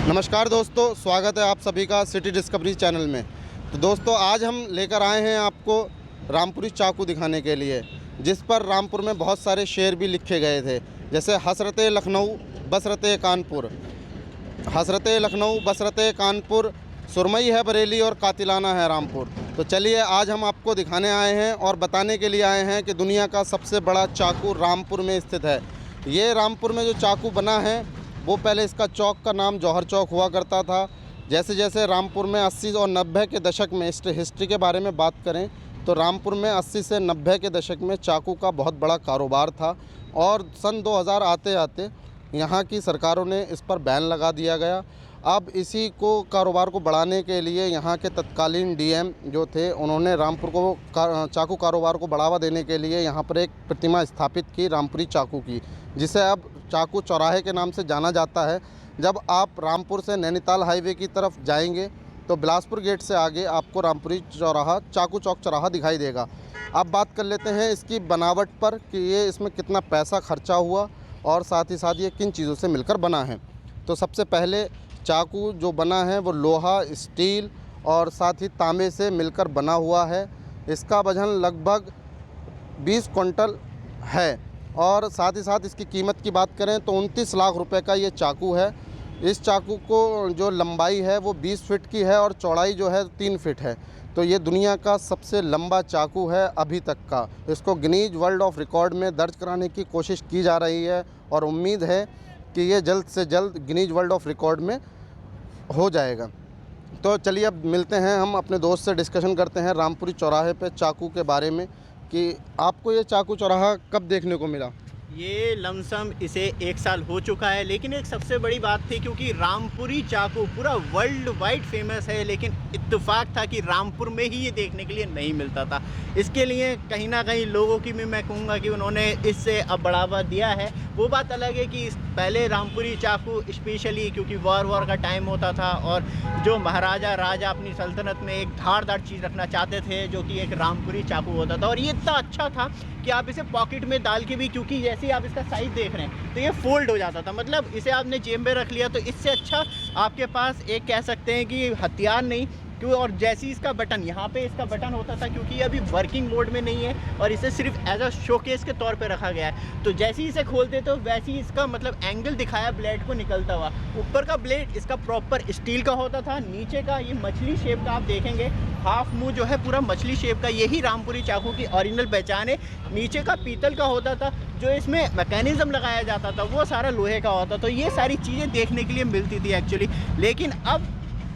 नमस्कार दोस्तों, स्वागत है आप सभी का सिटी डिस्कवरी चैनल में। तो दोस्तों, आज हम लेकर आए हैं आपको रामपुरी चाकू दिखाने के लिए, जिस पर रामपुर में बहुत सारे शेर भी लिखे गए थे, जैसे हसरते लखनऊ बसरते कानपुर, हसरते लखनऊ बसरते कानपुर, सुरमई है बरेली और कातिलाना है रामपुर। तो चलिए, आज हम आपको दिखाने आए हैं और बताने के लिए आए हैं कि दुनिया का सबसे बड़ा चाकू रामपुर में स्थित है। ये रामपुर में जो चाकू बना है वो पहले इसका चौक का नाम जौहर चौक हुआ करता था। जैसे जैसे रामपुर में 80 और 90 के दशक में हिस्ट्री के बारे में बात करें तो रामपुर में 80 से 90 के दशक में चाकू का बहुत बड़ा कारोबार था और सन 2000 आते आते यहाँ की सरकारों ने इस पर बैन लगा दिया गया। अब इसी को कारोबार को बढ़ाने के लिए यहाँ के तत्कालीन डीएम जो थे, उन्होंने रामपुर को चाकू कारोबार को बढ़ावा देने के लिए यहाँ पर एक प्रतिमा स्थापित की रामपुरी चाकू की, जिसे अब चाकू चौराहे के नाम से जाना जाता है। जब आप रामपुर से नैनीताल हाईवे की तरफ जाएंगे तो बिलासपुर गेट से आगे आपको रामपुरी चौराहा, चाकू चौक चौराहा दिखाई देगा। अब बात कर लेते हैं इसकी बनावट पर कि ये इसमें कितना पैसा खर्चा हुआ और साथ ही साथ ये किन चीज़ों से मिलकर बना है। तो सबसे पहले चाकू जो बना है वो लोहा, स्टील और साथ ही तांबे से मिलकर बना हुआ है। इसका वजन लगभग 20 क्विंटल है और साथ ही साथ इसकी कीमत की बात करें तो 29 लाख रुपए का ये चाकू है। इस चाकू को जो लंबाई है वो 20 फीट की है और चौड़ाई जो है 3 फीट है। तो ये दुनिया का सबसे लंबा चाकू है अभी तक का। इसको गिनीज वर्ल्ड ऑफ रिकॉर्ड में दर्ज कराने की कोशिश की जा रही है और उम्मीद है कि ये जल्द से जल्द गिनीज वर्ल्ड ऑफ रिकॉर्ड में हो जाएगा। तो चलिए, अब मिलते हैं, हम अपने दोस्त से डिस्कशन करते हैं रामपुरी चौराहे पे चाकू के बारे में कि आपको ये चाकू चौराहा कब देखने को मिला। ये लमसम इसे 1 साल हो चुका है, लेकिन एक सबसे बड़ी बात थी क्योंकि रामपुरी चाकू पूरा वर्ल्ड वाइड फेमस है, लेकिन इत्तेफाक था कि रामपुर में ही ये देखने के लिए नहीं मिलता था। इसके लिए कहीं ना कहीं लोगों की भी मैं कहूँगा कि उन्होंने इससे अब बढ़ावा दिया है। वो बात अलग है कि पहले रामपुरी चाकू स्पेशली क्योंकि वॉर का टाइम होता था और जो महाराजा राजा अपनी सल्तनत में एक धारदार चीज़ रखना चाहते थे जो कि एक रामपुरी चाकू होता था, और ये इतना अच्छा था कि आप इसे पॉकेट में डाल के भी, क्योंकि जैसे ही आप इसका साइज़ देख रहे हैं तो ये फोल्ड हो जाता था, मतलब इसे आपने जेब में रख लिया तो इससे अच्छा आपके पास एक कह सकते हैं कि हथियार नहीं क्यों। और जैसे ही इसका बटन, यहाँ पे इसका बटन होता था क्योंकि ये अभी वर्किंग मोड में नहीं है और इसे सिर्फ एज अ शोकेस के तौर पे रखा गया है, तो जैसे ही इसे खोलते तो वैसे ही इसका मतलब एंगल दिखाया ब्लेड को निकलता हुआ। ऊपर का ब्लेड इसका प्रॉपर स्टील का होता था, नीचे का ये मछली शेप का आप देखेंगे, हाफ मुंह जो है पूरा मछली शेप का, यही रामपुरी चाकू की ओरिजिनल पहचान है। नीचे का पीतल का होता था, जो इसमें मैकेनिज्म लगाया जाता था वो सारा लोहे का होता था। तो ये सारी चीज़ें देखने के लिए मिलती थी एक्चुअली, लेकिन अब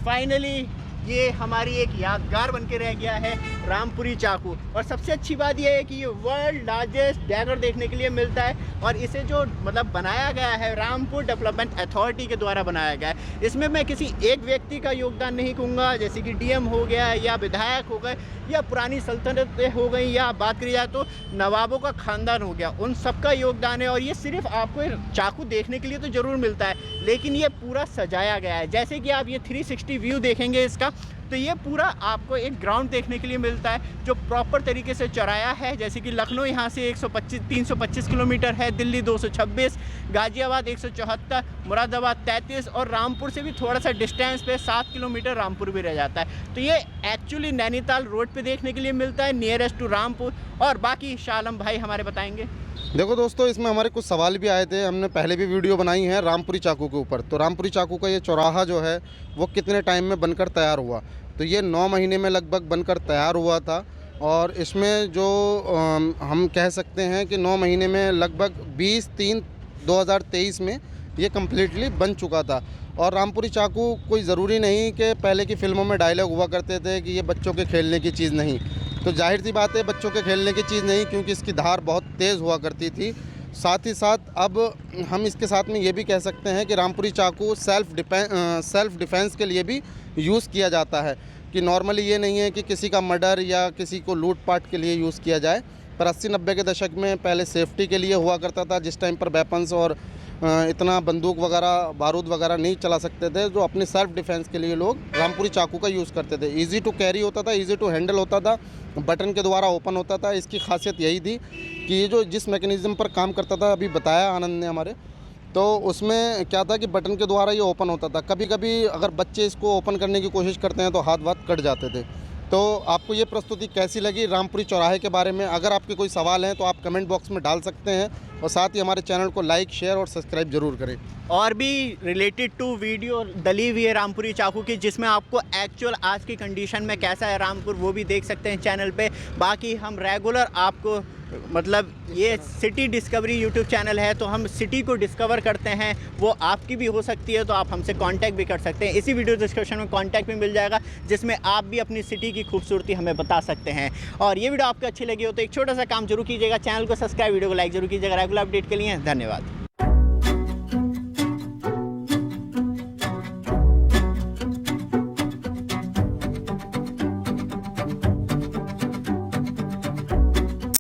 फाइनली ये हमारी एक यादगार बन के रह गया है रामपुरी चाकू। और सबसे अच्छी बात यह है कि ये वर्ल्ड लार्जेस्ट डैगर देखने के लिए मिलता है और इसे जो मतलब बनाया गया है रामपुर डेवलपमेंट अथॉरिटी के द्वारा बनाया गया है। इसमें मैं किसी एक व्यक्ति का योगदान नहीं कहूँगा, जैसे कि डीएम हो गया या विधायक हो गए या पुरानी सल्तनतें हो गई या बात करी जाए तो नवाबों का खानदान हो गया, उन सबका योगदान है। और ये सिर्फ आपको चाकू देखने के लिए तो ज़रूर मिलता है, लेकिन ये पूरा सजाया गया है। जैसे कि आप ये 360 व्यू देखेंगे इसका, तो ये पूरा आपको एक ग्राउंड देखने के लिए मिलता है जो प्रॉपर तरीके से चौराया है। जैसे कि लखनऊ यहाँ से 325 किलोमीटर है, दिल्ली 226, गाजियाबाद 174, मुरादाबाद 33 और रामपुर से भी थोड़ा सा डिस्टेंस पे 7 किलोमीटर रामपुर भी रह जाता है। तो ये एक्चुअली नैनीताल रोड पे देखने के लिए मिलता है, नियरेस्ट टू रामपुर। और बाकी शालम भाई हमारे बताएंगे। देखो दोस्तों, इसमें हमारे कुछ सवाल भी आए थे, हमने पहले भी वीडियो बनाई है रामपुरी चाकू के ऊपर। तो रामपुरी चाकू का ये चौराहा जो है वो कितने टाइम में बनकर तैयार हुआ, तो ये 9 महीने में लगभग बनकर तैयार हुआ था। और इसमें जो हम कह सकते हैं कि 9 महीने में लगभग 20/3/2023 में ये कम्प्लीटली बन चुका था। और रामपुरी चाकू कोई ज़रूरी नहीं कि पहले की फ़िल्मों में डायलॉग हुआ करते थे कि ये बच्चों के खेलने की चीज़ नहीं, तो जाहिर सी बात है बच्चों के खेलने की चीज़ नहीं, क्योंकि इसकी धार बहुत तेज़ हुआ करती थी। साथ ही साथ अब हम इसके साथ में ये भी कह सकते हैं कि रामपुरी चाकू सेल्फ़ डिफेंस के लिए भी यूज़ किया जाता है, कि नॉर्मली ये नहीं है कि किसी का मर्डर या किसी को लूट पाट के लिए यूज़ किया जाए, पर 80-90 के दशक में पहले सेफ्टी के लिए हुआ करता था, जिस टाइम पर वेपन्स और इतना बंदूक वगैरह बारूद वगैरह नहीं चला सकते थे, जो अपने सेल्फ डिफेंस के लिए लोग रामपुरी चाकू का यूज़ करते थे। इजी टू कैरी होता था, इजी टू हैंडल होता था, बटन के द्वारा ओपन होता था। इसकी खासियत यही थी कि ये जो जिस मैकेनिज़्म पर काम करता था, अभी बताया आनंद ने हमारे, तो उसमें क्या था कि बटन के द्वारा ये ओपन होता था। कभी कभी अगर बच्चे इसको ओपन करने की कोशिश करते हैं तो हाथ वाथ कट जाते थे। तो आपको ये प्रस्तुति कैसी लगी रामपुरी चौराहे के बारे में? अगर आपके कोई सवाल हैं तो आप कमेंट बॉक्स में डाल सकते हैं, और साथ ही हमारे चैनल को लाइक, शेयर और सब्सक्राइब ज़रूर करें। और भी रिलेटेड टू वीडियो डली हुई है रामपुरी चाकू की, जिसमें आपको एक्चुअल आज की कंडीशन में कैसा है रामपुर वो भी देख सकते हैं चैनल पे। बाकी हम रेगुलर आपको मतलब ये सिटी डिस्कवरी यूट्यूब चैनल है, तो हम सिटी को डिस्कवर करते हैं, वो आपकी भी हो सकती है, तो आप हमसे कांटेक्ट भी कर सकते हैं। इसी वीडियो डिस्क्रिप्शन में कांटेक्ट भी मिल जाएगा, जिसमें आप भी अपनी सिटी की खूबसूरती हमें बता सकते हैं। और ये वीडियो आपको अच्छी लगी हो तो एक छोटा सा काम जरूर कीजिएगा, चैनल को सब्सक्राइब, वीडियो को लाइक जरूर कीजिएगा रेगुलर अपडेट के लिए। धन्यवाद।